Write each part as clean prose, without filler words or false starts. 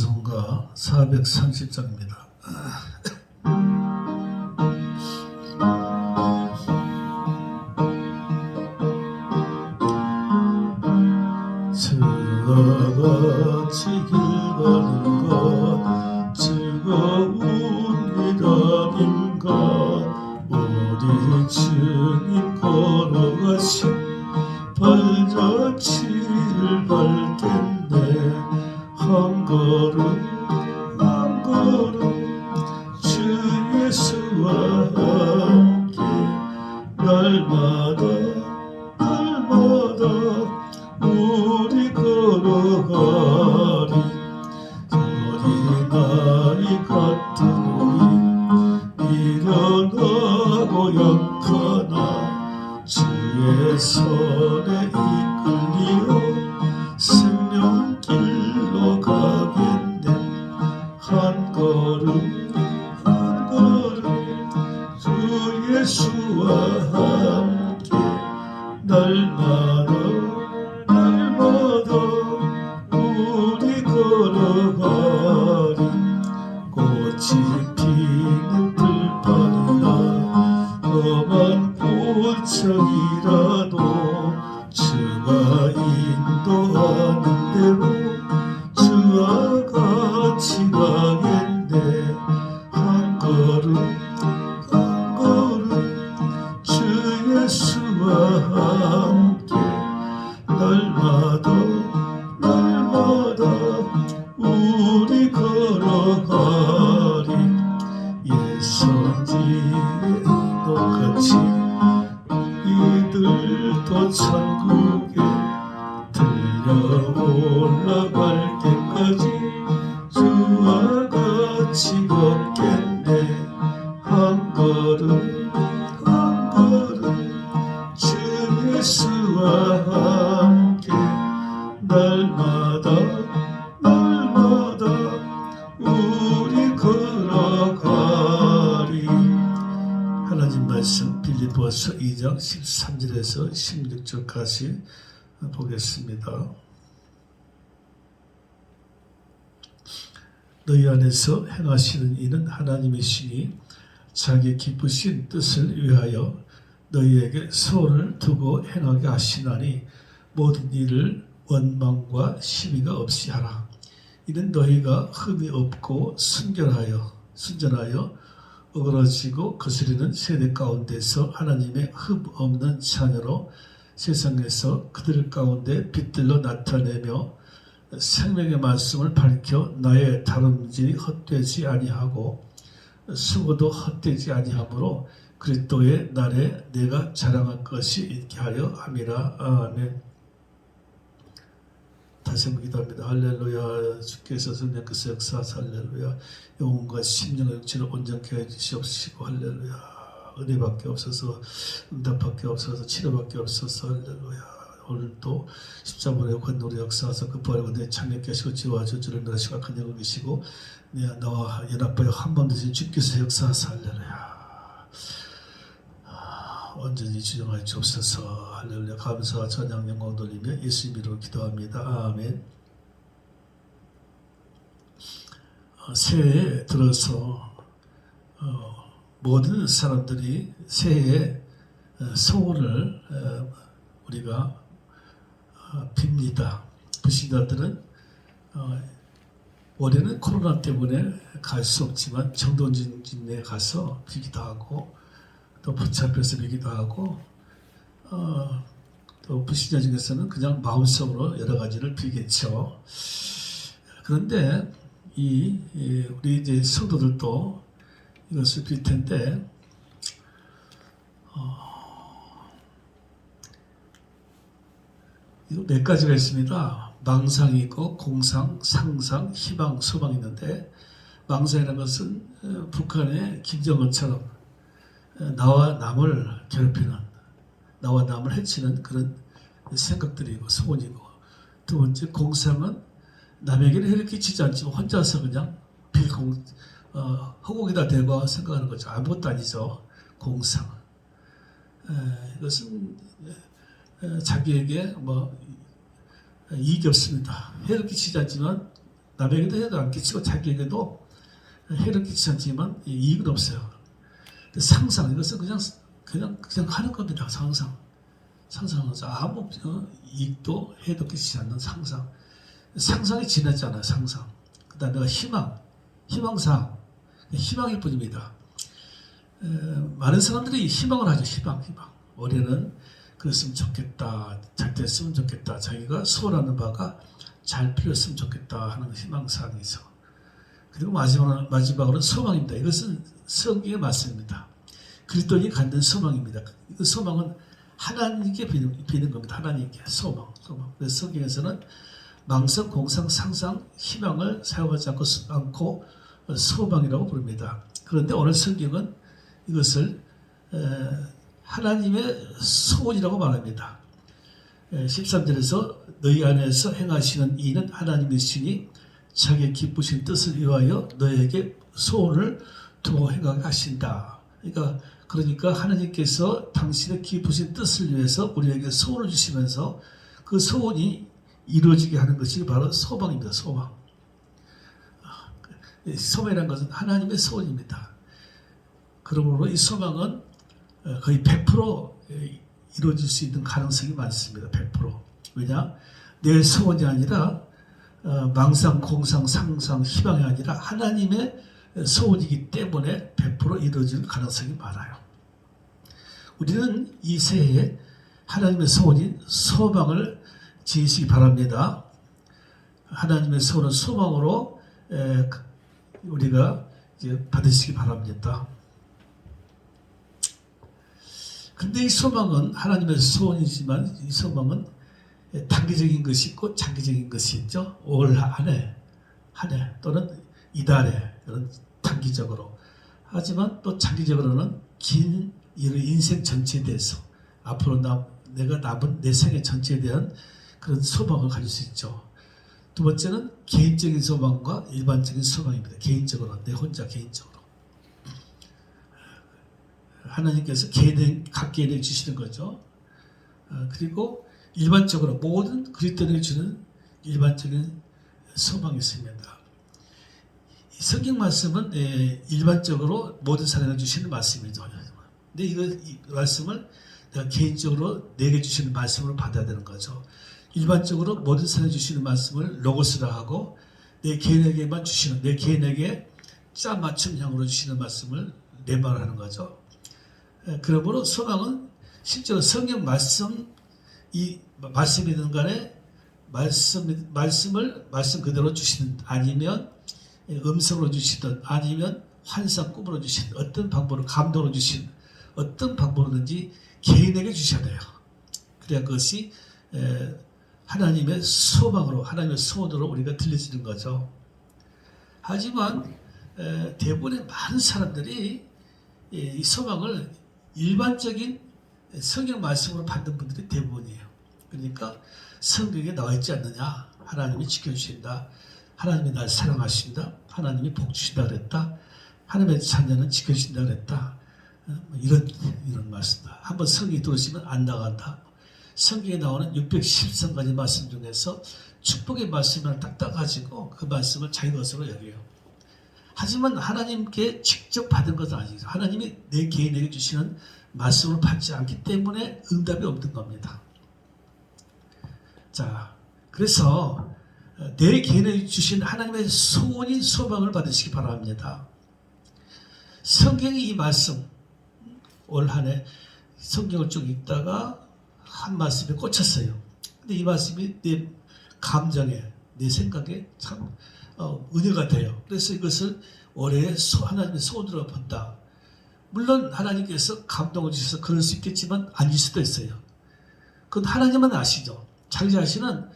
찬송가 430장입니다. 주와 같이 길 가는 것 즐거운 일아닌가. 우리 주님 걸어가신 발자취를 밟겠네. 한 걸음 한 걸음 주 예수와 함께 날마다 날마다 우리 걸어가리. 어린아이 같은 우리 미련하고 약하나 주의 손에 이끌리어 생명길로 가겠네. 한 걸음 한 걸음 주 예수와 함께 날마다 날마다 우리 걸어가리. 꽃이 피는 들판이나 험한 골짜기라도 주가 인도하는 대로 주와 같이 가겠네. 한 걸음 한 걸음 주 예수와 함께 날마다 날마다 우리 걸어가리. 예선지에 똑같이 이들도 천국에 들려 올라갈 때까지 주와 같이 걷겠네. 한 걸음 한 걸음 주 예수와 함께 날마다 날마다 우리 걸어가리. 하나님 말씀 빌립보서 2장 13절에서 16절까지 보겠습니다. 너희 안에서 행하시는 이는 하나님이시니 자기 기쁘신 뜻을 위하여 너희에게 소원을 두고 행하게 하시나니 모든 일을 원망과 시비가 없이 하라. 이는 너희가 흠이 없고 순전하여 어그러지고 거스리는 세대 가운데서 하나님의 흠 없는 자녀로 세상에서 그들 가운데 빛들로 나타내며 생명의 말씀을 밝혀 나의 다름질이 헛되지 아니하고 수고도 헛되지 아니하므로 그리스도의 날에 내가 자랑할 것이 있게 하려 함이라. 아멘. 다시 한번 기도합니다. 할렐루야. 주께서 성령께서 역사하사 할렐루야. 영혼과 심령과 육체를 온전케 해주시옵시고 할렐루야. 은혜밖에 없어서 응답밖에 없어서 치료밖에 없어서 할렐루야. 오늘도 십자군의 권능으로 역사하사 그 부활과 내 참여케 하시고 지혜와 저주를 멸하시고 큰 영을 계시고 나와 연합하여 한 번 더 주께서 역사하사 할렐루야. 온전히 주정하여 주옵소서. 할렐루야. 감사와 찬양 영광 돌리며 예수님 이름으로 기도합니다. 아멘. 새해에 들어서 모든 사람들이 새해에 소원을 우리가 빕니다. 불신자들은 올해는 코로나 때문에 갈 수 없지만 정동진에 가서 비기도 하고 또 붙잡혀서 비기도 하고 또 불신자 중에서는 그냥 마음속으로 여러 가지를 비겠죠. 그런데 우리 이제 성도들도 이것을 빌 텐데 이거 몇 가지가 있습니다. 망상이 있고 공상, 상상, 희망, 소망이 있는데 망상이라는 것은 북한의 김정은처럼 나와 남을 괴롭히는, 나와 남을 해치는 그런 생각들이고 소원이고, 두 번째 공상은 남에게는 해를 끼치지 않지만 혼자서 그냥 허공에다 대고 생각하는 거죠. 아무것도 아니죠. 공상. 이것은 자기에게 이익이 없습니다. 해를 끼치지 않지만 남에게도 해도 안 끼치고 자기에게도 해를 끼치지 않지만 이익은 없어요. 상상, 이것은 그냥 하는 겁니다. 상상하면서 아무 이익도 해도 끼치지 않는 상상. 상상이 지났잖아요. 상상. 그 다음에 희망사항. 희망일 뿐입니다. 많은 사람들이 희망을 하죠. 희망. 올해는 그랬으면 좋겠다. 잘 됐으면 좋겠다. 자기가 소원하는 바가 잘 풀렸으면 좋겠다 하는 희망사항이죠. 그리고 마지막으로는 소망입니다. 이것은 성경의 말씀입니다. 그리스도인이 갖는 소망입니다. 그 소망은 하나님께 비는 겁니다. 하나님께 소망. 그래서 성경에서는 망상, 공상, 상상, 희망을 사용하지 않고 소망이라고 부릅니다. 그런데 오늘 성경은 이것을 하나님의 소원이라고 말합니다. 13절에서 너희 안에서 행하시는 이는 하나님이시니 자기의 기쁘신 뜻을 위하여 너에게 소원을 두고 행하게 하신다. 그러니까 하나님께서 당신의 기쁘신 뜻을 위해서 우리에게 소원을 주시면서 그 소원이 이루어지게 하는 것이 바로 소망입니다. 소망이라는 것은 하나님의 소원입니다. 그러므로 이 소망은 거의 100% 이루어질 수 있는 가능성이 많습니다. 100%. 왜냐? 내 소원이 아니라 망상, 공상, 상상, 희망이 아니라 하나님의 소원이기 때문에 100% 이루어질 가능성이 많아요. 우리는 이 새해에 하나님의 소원인 소망을 지으시기 바랍니다. 하나님의 소원은 소망으로 우리가 이제 받으시기 바랍니다. 그런데 이 소망은 하나님의 소원이지만 이 소망은 단기적인 것이 있고 장기적인 것이 있죠. 올 한 해 또는 이달에 그런 단기적으로. 하지만 또 장기적으로는 긴 인생 전체에 대해서 앞으로 내가 남은 내 생애 전체에 대한 그런 소망을 가질 수 있죠. 두 번째는 개인적인 소망과 일반적인 소망입니다. 개인적으로, 내 혼자 개인적으로. 하나님께서 각 개인에게 주시는 거죠. 그리고 일반적으로 모든 그리스도인에게 주는 일반적인 소망이 있습니다. 이 성경 말씀은 일반적으로 모든 사람에게 주시는 말씀이죠. 근데 이 말씀을 내가 개인적으로 내게 주시는 말씀으로 받아야 되는 거죠. 일반적으로 모든 사람에게 주시는 말씀을 로고스라 하고 내 개인에게만 주시는, 내 개인에게 짜 맞춤형으로 주시는 말씀을 내말하는 거죠. 그러므로 소망은 실제로 성경 말씀이든 간에 말씀 그대로 주시는, 아니면 음성으로 주시든, 아니면 환상 꿈으로 주시든, 어떤 방법으로 감동으로 주시든, 어떤 방법으로든지 개인에게 주셔야 돼요. 그래야 그것이 하나님의 소망으로, 하나님의 소원으로 우리가 들려지는 거죠. 하지만 대부분의 많은 사람들이 이 소망을 일반적인 성경 말씀으로 받는 분들이 대부분이에요. 그러니까 성경에 나와 있지 않느냐. 하나님이 지켜주신다. 하나님이 날 사랑하신다. 하나님이 복 주신다 그랬다. 하나님의 자녀는 지켜주신다 그랬다. 이런 말씀들. 한번 성경에 들으시면 안 나간다. 성경에 나오는 613가지 말씀 중에서 축복의 말씀을 딱 따가지고 그 말씀을 자기 것으로 여겨요. 하지만 하나님께 직접 받은 것은 아니죠. 하나님이 내 개인에게 주시는 말씀을 받지 않기 때문에 응답이 없는 겁니다. 자, 그래서 내 개인에게 주신 하나님의 소원인 소망을 받으시기 바랍니다. 성경이 이 말씀, 올 한 해 성경을 쭉 읽다가 한 말씀에 꽂혔어요. 근데 이 말씀이 내 감정에, 내 생각에 참 은혜가 돼요. 그래서 이것을 올해 하나님의 소원으로 본다. 물론 하나님께서 감동을 주셔서 그럴 수 있겠지만 아닐 수도 있어요. 그건 하나님만 아시죠. 자기 자신은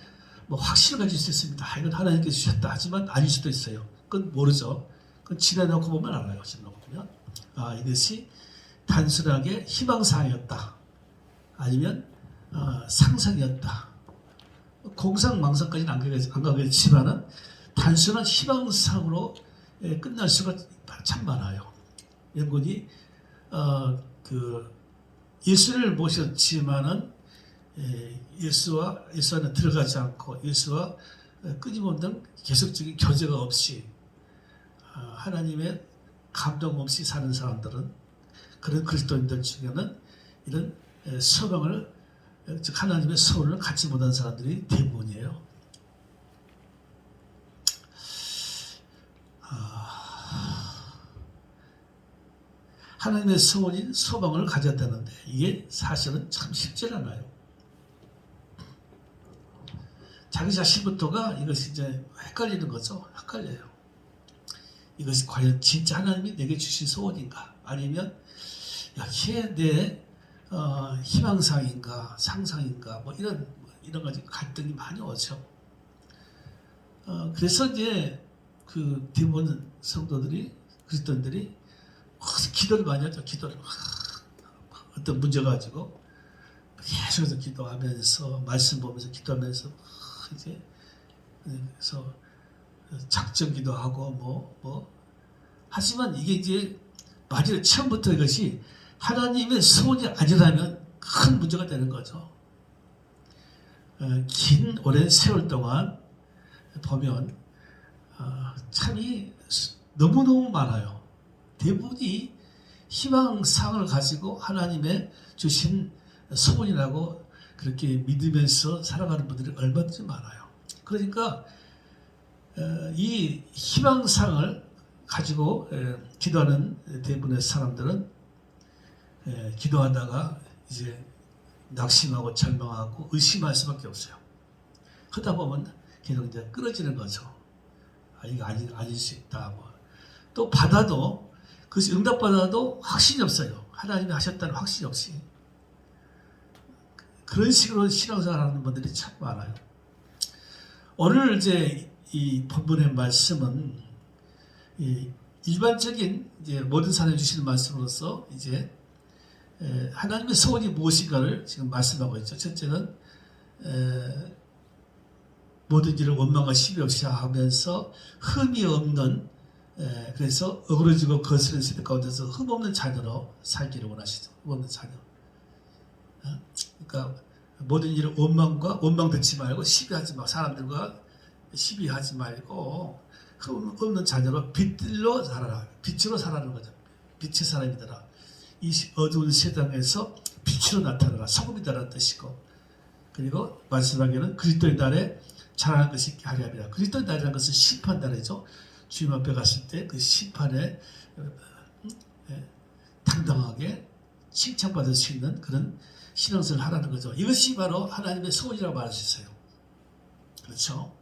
확신을 가질 수 있습니다. 이건 하나님께서 주셨다. 하지만 아닐 수도 있어요. 그건 모르죠. 그건 지나놓고 보면 알아요. 지나놓고 보면. 이것이 단순하게 희망사항이었다. 아니면 상상이었다. 공상망상까지는 안 가겠지만은 단순한 희망사항으로 끝날 수가 참 많아요. 연군이 예수를 모셨지만은 예수 안에 들어가지 않고 예수와 끊임없는 계속적인 교제가 없이 하나님의 감동 없이 사는 사람들은, 그런 그리스도인들 중에는 이런 소망을, 즉 하나님의 소원을 갖지 못한 사람들이 대부분이에요. 하나님의 소원인 소망을 가져야 되는데 이게 사실은 참 쉽지 않아요. 자기 자신부터가 이것이 이제 헷갈리는 거죠. 헷갈려요. 이것이 과연 진짜 하나님이 내게 주신 소원인가, 아니면 이게 내 희망상인가 상상인가, 뭐 이런 가지 갈등이 많이 오죠. 그래서 이제 그 대부분 성도들이, 그리스도인들이 기도를 많이 하죠. 기도를 어떤 문제 가지고 계속해서 기도하면서, 말씀 보면서 기도하면서 이제 그래서 작정기도 하고 하지만 이게 이제 마지막 처음부터 이것이 하나님의 소원이 아니라면 큰 문제가 되는 거죠. 긴 오랜 세월 동안 보면 참이 너무너무 많아요. 대부분이 희망상을 가지고 하나님의 주신 소원이라고 그렇게 믿으면서 살아가는 분들이 얼마든지 많아요. 그러니까 이 희망상을 가지고 기도하는 대부분의 사람들은 기도하다가 이제 낙심하고 절망하고 의심할 수밖에 없어요. 그러다 보면 계속 이제 끊어지는 거죠. 이거 아닐 수 있다. 또 받아도, 그것이 응답받아도 확신이 없어요. 하나님이 하셨다는 확신이 없이. 그런 식으로 신앙생활 하는 분들이 참 많아요. 오늘 이제 이 본문의 말씀은 일반적인 이제 모든 사람이 주시는 말씀으로서 이제 하나님의 소원이 무엇인가를 지금 말씀하고 있죠. 첫째는 모든 일을 원망과 시비 없이 하면서 흠이 없는, 그래서 어그러지고 거스른 세대 가운데서 흠 없는 자녀로 살기를 원하시죠. 흠 없는 자녀. 그러니까 모든 일을 원망 듣지 말고 시비하지 말고, 사람들과 시비하지 말고 흠 없는 자녀로 빛들로 살아라. 빛으로 살아라는 거죠. 빛의 사람이더라. 이 어두운 세상에서 빛으로 나타나라. 소금이다라는 뜻이고, 그리고 마지막에는 그리스도의 날에 자랑할 것이 있게 하려 함이라. 그리스도의 날이라는 것은 심판 날이죠. 주님 앞에 갔을 때 그 심판에 당당하게 칭찬받을 수 있는 그런 신앙생활을 하라는 거죠. 이것이 바로 하나님의 소원이라고 말할 수 있어요. 그렇죠?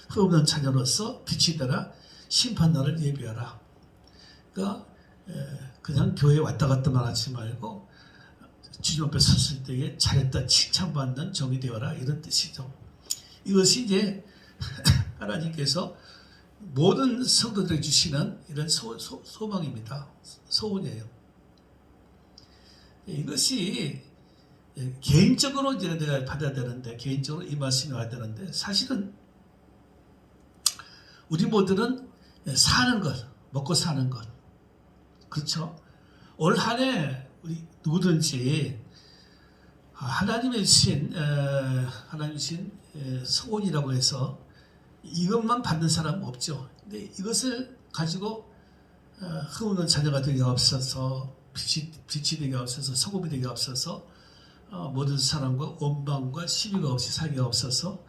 흠없는 자녀로서 빛이 되라. 심판날을 예비하라. 그러니까 그냥 교회에 왔다 갔다만 하지 말고 주님 앞에 섰을 때에 잘했다 칭찬받는 종이 되어라, 이런 뜻이죠. 이것이 이제 하나님께서 모든 성도들에게 주시는 이런 소망입니다. 소원이에요. 이것이 개인적으로 이제 내가 받아야 되는데, 개인적으로 이 말씀이 와야 되는데, 사실은 우리 모두는 사는 것, 먹고 사는 것, 그렇죠? 올 한 해 우리 누구든지 하나님의 주신 소원이라고 해서 이것만 받는 사람은 없죠. 근데 이것을 가지고 흠없는 자녀가 되게 없어서, 빛이 되게 없어서, 소금이 되게 없어서, 모든 사람과 원망과 시비가 없이 살기가 없어서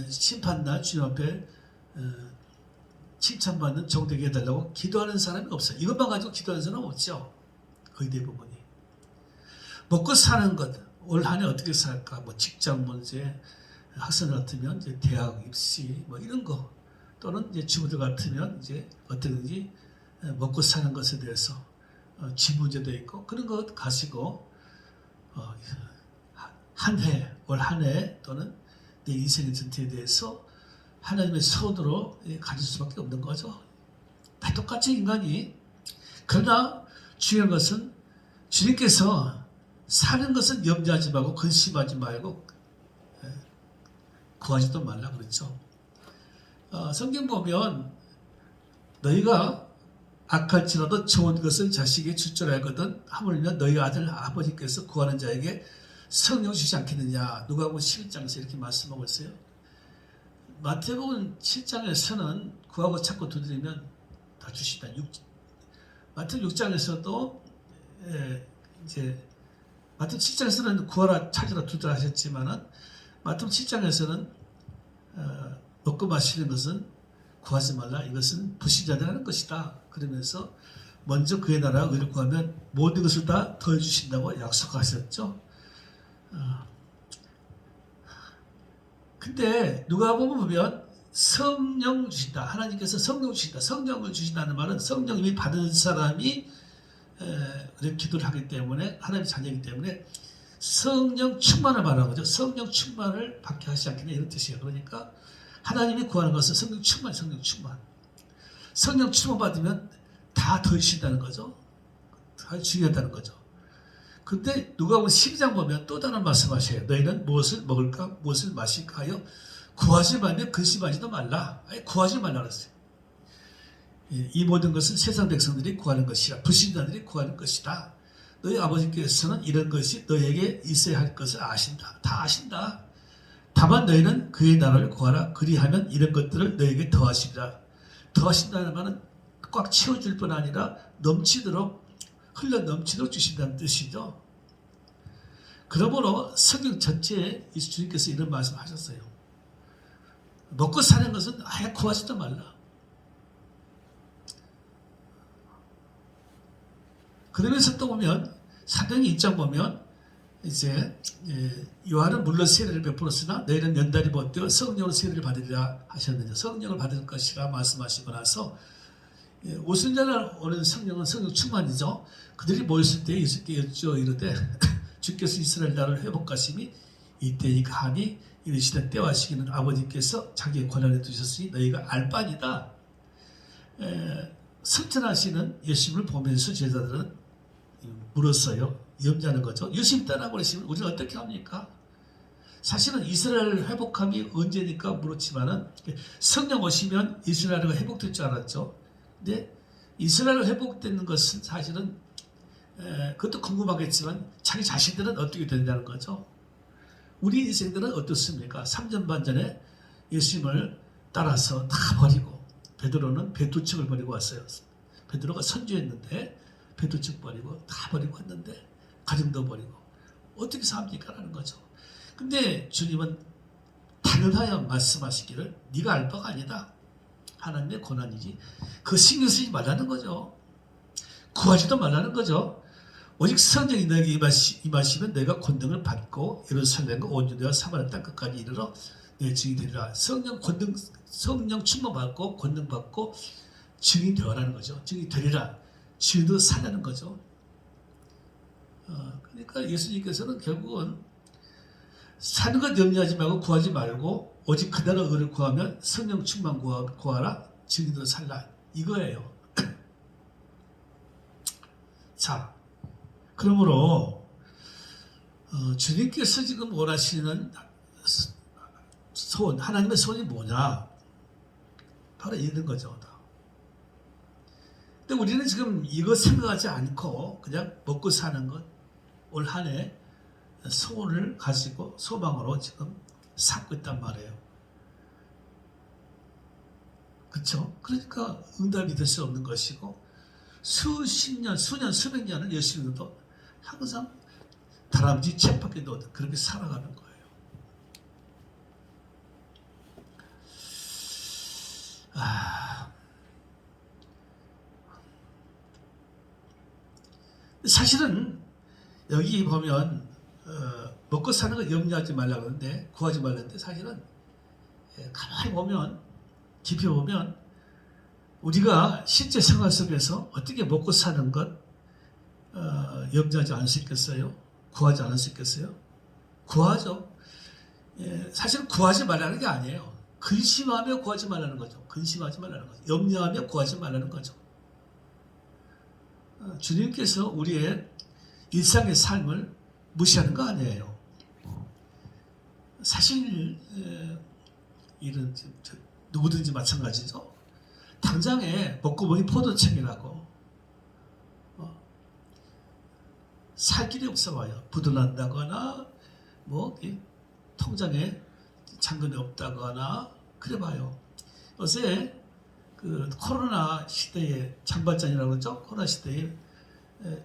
심판날 주님 앞에 칭찬받는 종 되게 해달라고 기도하는 사람이 없어요. 이것만 가지고 기도하는 사람은 없죠. 거의 대부분이. 먹고 사는 것, 올 한 해 어떻게 살까? 뭐 직장 문제, 학생들 같으면 이제 대학 입시, 뭐 이런 거, 또는 이제 주부들 같으면 이제 어떻게든지 먹고 사는 것에 대해서 집 문제도 있고, 그런 것 가지고 한 해, 올 한 해 또는 내 인생의 전체에 대해서 하나님의 소원으로 가질 수밖에 없는 거죠. 다 똑같이 인간이. 그러나 중요한 것은 주님께서 사는 것은 염려하지 말고 근심하지 말고 구하지도 말라 그랬죠. 성경 보면 너희가 악할지라도 좋은 것을 자식에게 줄 줄 알거든 하물며 너희 아들 아버지께서 구하는 자에게 성령 주시지 않겠느냐. 누가복음 11장에서 이렇게 말씀하고 있어요. 마태복음 7장에서는 구하고 찾고 두드리면 다 주신다. 마태복음 6장에서도 이제 마태복음 7장에서는 구하라 찾으라 두드라 하셨지만은 마태복음 7장에서는 먹고 마시는 것은 구하지 말라. 이것은 불신자들 하는 것이다. 그러면서 먼저 그의 나라와 의를 구하면 모든 것을 다 더해주신다고 약속하셨죠. 근데 누가 보면 성령 주신다. 하나님께서 성령 주신다. 성령을 주신다는 말은 성령 이미 받은 사람이 기도를 하기 때문에 하나님의 자녀이기 때문에 성령 충만을 말하는 거죠. 성령 충만을 받게 하시지 않겠냐 이런 뜻이에요. 그러니까 하나님이 구하는 것은 성령 충만, 성령 충만. 성령 충만 받으면 다 더해주신다는 거죠. 다 중요하다는 거죠. 근데 누가복음 12장 보면 또 다른 말씀하셔요. 너희는 무엇을 먹을까 무엇을 마실까 하여 구하지 말며 근심하지도 말라. 아니 구하지 말라 그랬어요. 이 모든 것은 세상 백성들이 구하는 것이라 불신자들이 구하는 것이다. 너희 아버지께서는 이런 것이 너희에게 있어야 할 것을 아신다. 다 아신다. 다만 너희는 그의 나라를 구하라. 그리하면 이런 것들을 너희에게 더하시리라. 더하신다는 말은 꽉 채워줄 뿐 아니라 넘치도록 흘러 넘치도록 주신다는 뜻이죠. 그러므로 성경 전체에 주님께서 이런 말씀하셨어요. 먹고 사는 것은 아예 구하지도 말라. 그러면서 또 보면 사도행 2장 보면 이제 요한은 물론 세례를 베풀었으나 너희는 연단이 못되어 성령으로 세례를 받으리라 하셨는데 성령을 받을 것이라 말씀하시고 나서 오순절날 오는 성령은 성령 충만이죠. 그들이 모였을 때 예수께 여쭈어 이르되 주께서 이스라엘 나라를 회복하심이 이때니까 하니 이르시되 때와 시기는 아버지께서 자기의 권한에 두셨으니 너희가 알 바니라. 성천하시는 예수님을 보면서 제자들은 물었어요. 염려하는 거죠. 예수님 떠나버리시면 우리는 어떻게 합니까? 사실은 이스라엘 회복함이 언제니까 물었지만은 성령 오시면 이스라엘가 회복될 줄 알았죠. 근데 이스라엘 회복되는 것은 사실은 그것도 궁금하겠지만 자기 자신들은 어떻게 되느냐는 거죠. 우리 인생들은 어떻습니까? 3년 반 전에 예수님을 따라서 다 버리고 베드로는 배 두 척을 버리고 왔어요. 베드로가 선주했는데 배 두 척 버리고 다 버리고 왔는데 가정도 버리고 어떻게 삽니까? 라는 거죠. 근데 주님은 단언하여 말씀하시기를 네가 알 바가 아니다. 하나님의 고난이지. 그 신경 쓰지 말라는 거죠. 구하지도 말라는 거죠. 오직 성령이 너에게 임하시면 내가 권능을 받고 예루살렘과 온 유대와 사마리아 땅끝까지 이르러 내 증인이 되리라. 성령 충만 받고 권능 받고 증인이 되어라는 거죠. 증인이 되리라. 증인도 살라는 거죠. 그러니까 예수님께서는 결국은 사는 것 염려하지 말고 구하지 말고 오직 그대로 의를 구하면 성령 충만 구하라. 증인으로 살라. 이거예요. 자, 그러므로 주님께서 지금 원하시는 소원, 하나님의 소원이 뭐냐? 바로 이런 거죠. 근데 우리는 지금 이거 생각하지 않고 그냥 먹고 사는 것, 올 한 해 소원을 가지고 소망으로 지금 살고 있단 말이에요. 그렇죠? 그러니까 응답이 될 수 없는 것이고 수십 년, 수백 년을 예수님도 항상 다람쥐 쳇바퀴 놓듯 그렇게 살아가는 거예요. 사실은 여기 보면 먹고 사는 거 염려하지 말라 그러는데 구하지 말라는데 사실은 가만히 보면 깊이 보면 우리가 실제 생활 속에서 어떻게 먹고 사는 것 염려하지 않을 수 있겠어요? 구하지 않을 수 있겠어요? 구하죠. 사실은 구하지 말라는 게 아니에요. 근심하며 구하지 말라는 거죠. 근심하지 말라는 거죠. 염려하며 구하지 말라는 거죠. 주님께서 우리의 일상의 삶을 무시하는 거 아니에요. 사실 이런 누구든지 마찬가지죠. 당장에 먹고 보니 포도청이라고 살 길이 없어 와요. 부도난다거나 이 통장에 잔금이 없다거나 그래 봐요. 요새 그 코로나 시대에 장발장이라고 그러죠. 코로나 시대에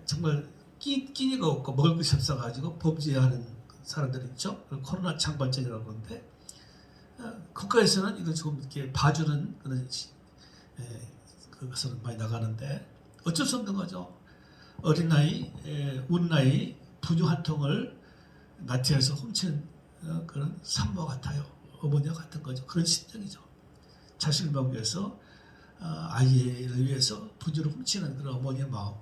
정말 끼니가 없고 먹을 것이 없어가지고 범죄하는 사람들이 있죠. 코로나 장발장이라고 그러는데 국가에서는 이거 조금 이렇게 봐주는 그런 그것은 많이 나가는데 어쩔 수 없는 거죠. 어린 나이, 우는 나이 분유 한 통을 나태해서 훔친 그런 산모와 같아요. 어머니와 같은 거죠. 그런 심정이죠. 자식을 먹기 위해서 아이를 위해서 분유를 훔치는 그런 어머니의 마음.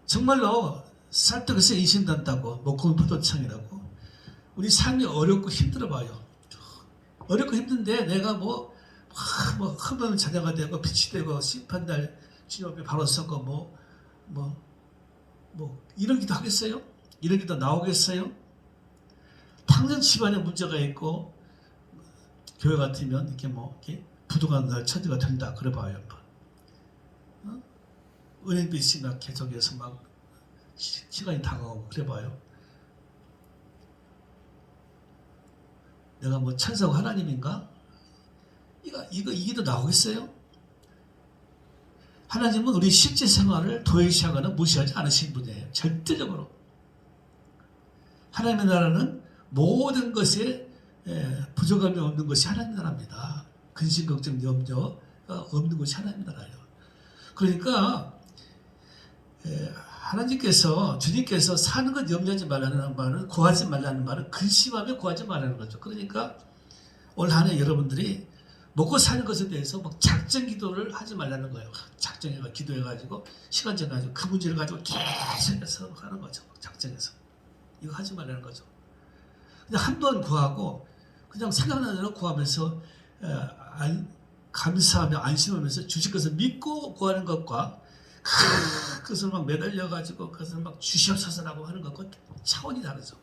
정말로 쌀떡에서 인신단다고 목구멍 포도청이라고 우리 삶이 어렵고 힘들어 봐요. 어렵고 힘든데 내가 흠없는 자녀가 되고 빛이 되고 심판날 주님 앞에 바로 서고 이런 기도 하겠어요? 이런 기도 나오겠어요? 당장 집안에 문제가 있고 교회 같으면 이렇게 부도가 날 처지가 된다 그래 봐요. 은행빚이 막 계속해서 막 시간이 다가오고 그래 봐요. 내가 천사고 하나님인가? 이게도 나오겠어요? 하나님은 우리 실제 생활을 도외시하거나 무시하지 않으신 분이에요. 절대적으로. 하나님의 나라는 모든 것에 부족함이 없는 것이 하나님의 나라입니다. 근심, 걱정, 염려가 없는 것이 하나님의 나라예요. 그러니까 하나님께서 주님께서 사는 것 염려하지 말라는 말은 구하지 말라는 말은 근심하며 구하지 말라는 거죠. 그러니까 올 한 해 여러분들이 먹고 사는 것에 대해서 작정 기도를 하지 말라는 거예요. 작정해가 기도해가지고 시간 정해가지고 그 문제를 가지고 계속해서 하는 거죠. 작정해서 이거 하지 말라는 거죠. 그냥 한 번 구하고 그냥 생각나는 대로 구하면서 감사하며 안심하면서 주실 것을 믿고 구하는 것과 그것을 막 매달려가지고 그것을 막 주시옵소서라고 하는 것과 차원이 다르죠.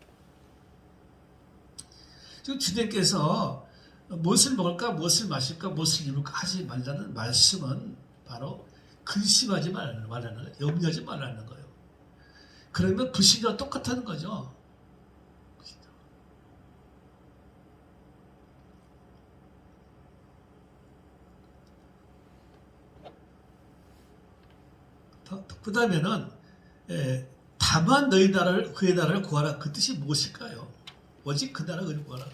지금 주님께서 무엇을 먹을까, 무엇을 마실까, 무엇을 입을까 하지 말라는 말씀은 바로 근심하지 말라는 거예요. 염려하지 말라는 거예요. 그러면 불신자와 똑같다는 거죠. 그 다음에는 다만 너희 나라를 그의 나라를 구하라. 그 뜻이 무엇일까요? 오직 그 나라를 구하라.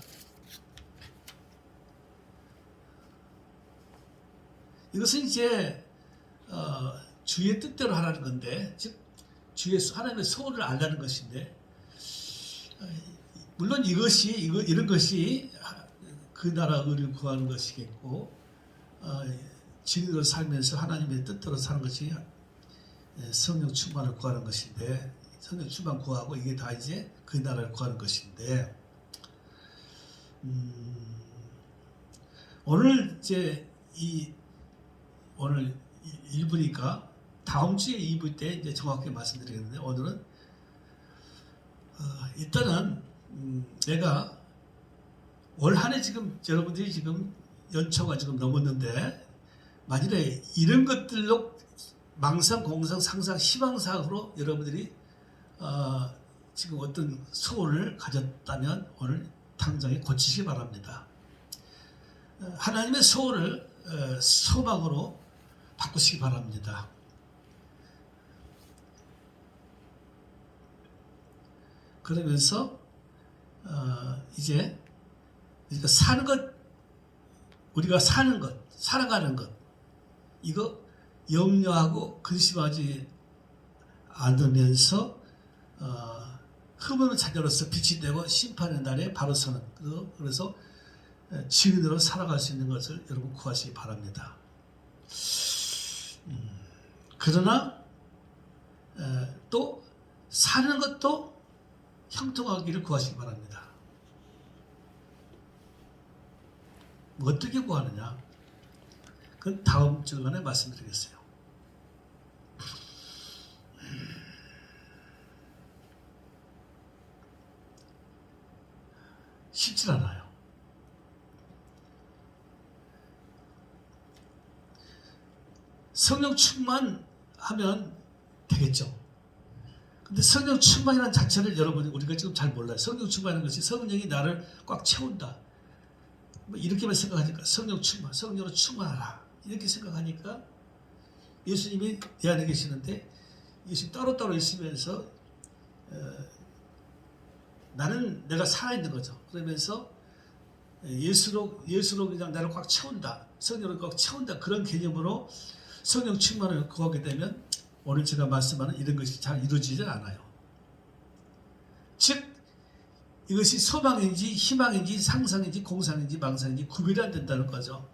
이것은 이제 주의 뜻대로 하라는 건데, 즉 주의 하나님의 소원을 알라는 것인데, 물론 이런 것이 그 나라 의를 구하는 것이겠고, 증인으로 살면서 하나님의 뜻대로 사는 것이 성령 충만을 구하는 것인데, 성령 충만 구하고 이게 다 이제 그 나라를 구하는 것인데, 오늘 이제 오늘 1부니까 다음 주에 2부 때 이제 정확하게 말씀드리겠는데, 오늘은 일단은 내가 올 한 해 지금 여러분들이 지금 연초가 지금 넘었는데, 만일에 이런 것들로 망상, 공상, 상상, 희망사항으로 여러분들이 지금 어떤 소원을 가졌다면 오늘 당장에 고치시기 바랍니다. 하나님의 소원을 소망으로 바꾸시기 바랍니다. 그러면서 이제 우리가 사는 것, 살아가는 것, 이거 염려하고 근심하지 않으면서 흠없는 자녀로서 빛이 되고 심판의 날에 바로 서는, 그래서 증인으로 살아갈 수 있는 것을 여러분 구하시기 바랍니다. 그러나 또 사는 것도 형통하기를 구하시기 바랍니다. 어떻게 구하느냐? 그건 다음 주간에 말씀드리겠어요. 쉽지 않아요. 성령 충만하면 되겠죠. 근데 성령 충만이라는 자체를 여러분이 우리가 지금 잘 몰라요. 성령 충만이라는 것이 성령이 나를 꽉 채운다. 뭐 이렇게만 생각하니까 성령 충만, 성령으로 충만하라. 이렇게 생각하니까 예수님이 내 안에 계시는데 예수님 따로따로 있으면서 나는 내가 살아있는 거죠. 그러면서 예수로 그냥 나를 꽉 채운다. 성령을 꽉 채운다. 그런 개념으로 성령 충만을 구하게 되면 오늘 제가 말씀하는 이런 것이 잘 이루어지지 않아요. 즉 이것이 소망인지 희망인지 상상인지 공상인지 망상인지 구별이 안 된다는 거죠.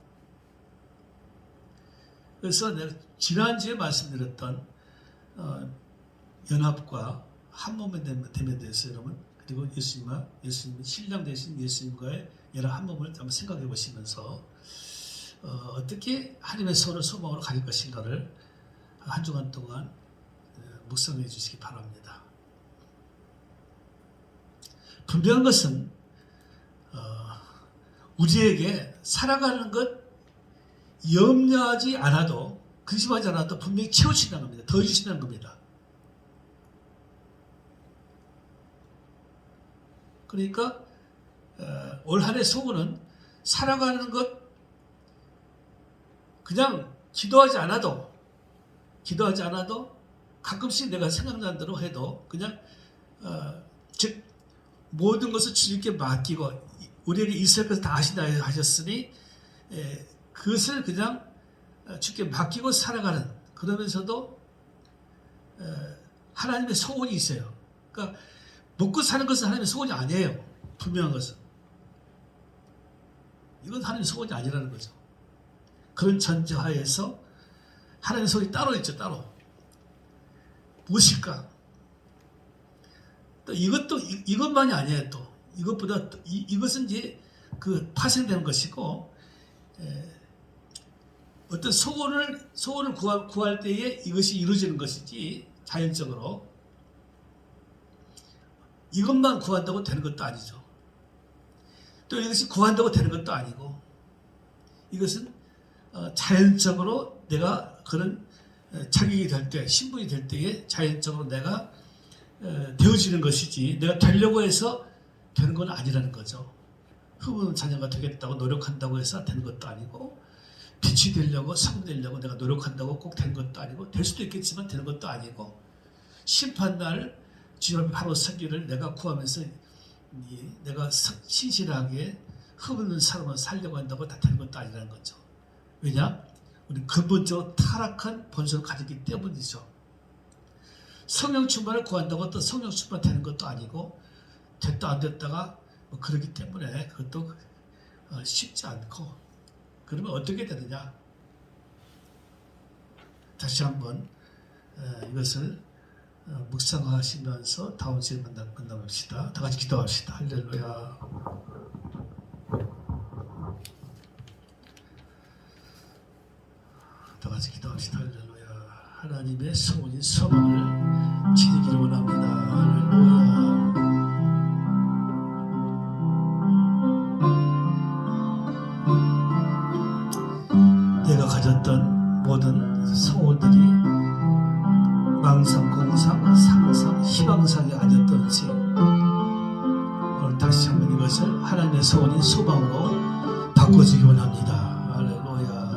그래서 내가 지난주에 말씀드렸던 연합과 한 몸이 됨에 대해서 여러분, 그리고 예수님 신랑 되신 예수님과의 연합 한 몸을 한번 생각해 보시면서 어떻게 하나님의 손을 소망으로 가질 것인가를 한 주간 동안 묵상해 주시기 바랍니다. 분명한 것은 우리에게 살아가는 것 염려하지 않아도, 근심하지 않아도 분명히 채우신다는 겁니다. 더 주신다는 겁니다. 그러니까 올 한 해 소원은 살아가는 것 그냥 기도하지 않아도 가끔씩 내가 생각나는 대로 해도 그냥 즉 모든 것을 주님께 맡기고 우리에게 있을 것을 다 아신다 하셨으니 그것을 그냥 주께 맡기고 살아가는, 그러면서도 하나님의 소원이 있어요. 그러니까 먹고 사는 것은 하나님의 소원이 아니에요. 분명한 것은 이건 하나님의 소원이 아니라는 거죠. 그런 전제하에서 하나님의 소원이 따로 있죠. 따로 무엇일까? 또 이것만이 아니에요. 또 이것보다 이것은 이제 그 파생되는 것이고, 어떤 소원을 구할 때에 이것이 이루어지는 것이지, 자연적으로 이것만 구한다고 되는 것도 아니죠. 또 이것이 구한다고 되는 것도 아니고, 이것은 자연적으로 내가 그런 자격이 될 때, 신분이 될 때에 자연적으로 내가 되어지는 것이지, 내가 되려고 해서 되는 건 아니라는 거죠. 흠없는 자녀가 되겠다고 노력한다고 해서 되는 것도 아니고, 빛이 되려고 성 되려고 내가 노력한다고 꼭 되는 것도 아니고, 될 수도 있겠지만 되는 것도 아니고, 심판날 주님 앞에 바로 서기를 내가 구하면서 내가 신실하게 흠없는 삶을 살려고 한다고 다 되는 것도 아니라는 거죠. 왜냐? 우리 근본적으로 타락한 본성을 가졌기 때문이죠. 성령 충만을 구한다고 또 성령 충만 되는 것도 아니고, 됐다 안 됐다가 뭐 그러기 때문에 그것도 쉽지 않고, 그러면 어떻게 되느냐? 다시 한번 이것을 묵상하시면서 다음 주에 만나봅시다. 다 같이 기도합시다. 할렐루야. 다 같이 기도합시다. 할렐루야. 하나님의 소원인 소망을 지니기를 원합니다. 할렐루야. 내가 가졌던 모든 소원들이 망상, 공상, 상상, 희망상이 아니었던지 오늘 다시 한번 이것을 하나님의 소원인 소망으로 바꿔주기 원합니다. 할렐루야.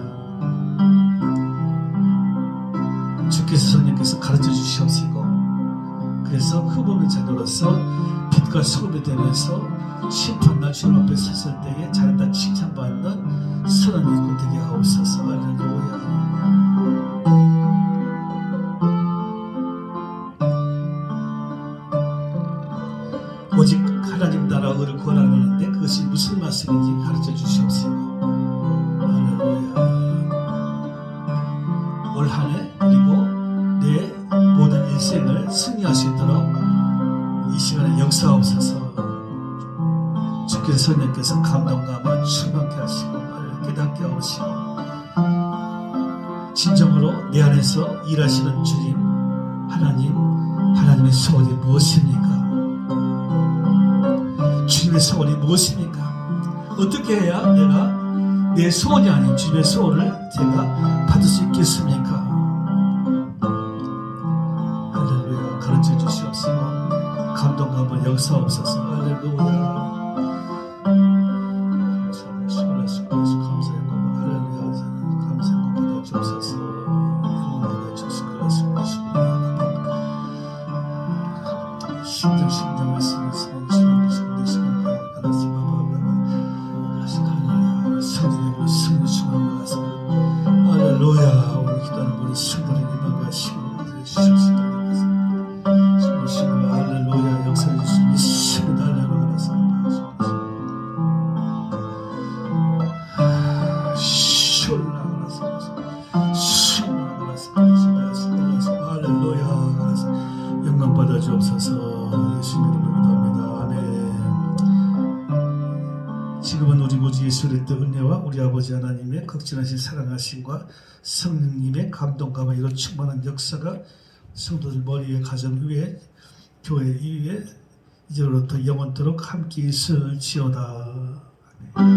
주께서 성령께서 가르쳐 주시옵시고, 그래서 흠없는 자녀로서 빛과 소금이 되면서 심판날 주님 앞에 섰을 때에 잘한다 칭찬받는 선한 일꾼 되게 하옵소서. 할렐루야. 오직 하나님 나라 의를 구하라는데 그것이 무슨 말씀인지 가르쳐 주시옵시고, 할렐루야. 올 한 해 그리고 내 모든 일생을 승리할 수 있도록 이 시간에 역사하옵소서. 주께서 성령께서 감동감을 충만케 하시고 나를 깨닫게 하시고, 진정으로 내 안에서 일하시는 주님 하나님의 소원이 무엇입니까? 주님의 소원이 무엇입니까? 어떻게 해야 내가 내 소원이 아닌 주님의 소원을 제가 받을 수 있겠습니까? 할렐루야. 가르쳐 주시옵시고 감동감을 역사옵소서. 할렐루야. 감사 영광 할렐루야. 감사 영광 받아 주옵소서. 영광 받아 주옵소서. 심정 말씀을 심정 받았으면 성령으로 승리 충만하고 가서 할렐루야. 오늘 기도하는 모든 성도를 임하시고 주시옵시고 할렐루야. 역사해 주신 예수님 할렐루야. 할렐루야. 영광 받아 주옵소서. 예수님 이름으로 기도합니다. 아멘. 지금은 우리 구주 예수 그리스도 은혜와 우리 아버지 하나님의 극진하신 사랑하심과 성령님의 감동감과 이런 충만한 역사가 성도들 머리 위에, 가정 위에, 교회 위에 이제로부터 영원토록 함께 있을지어다. 아멘.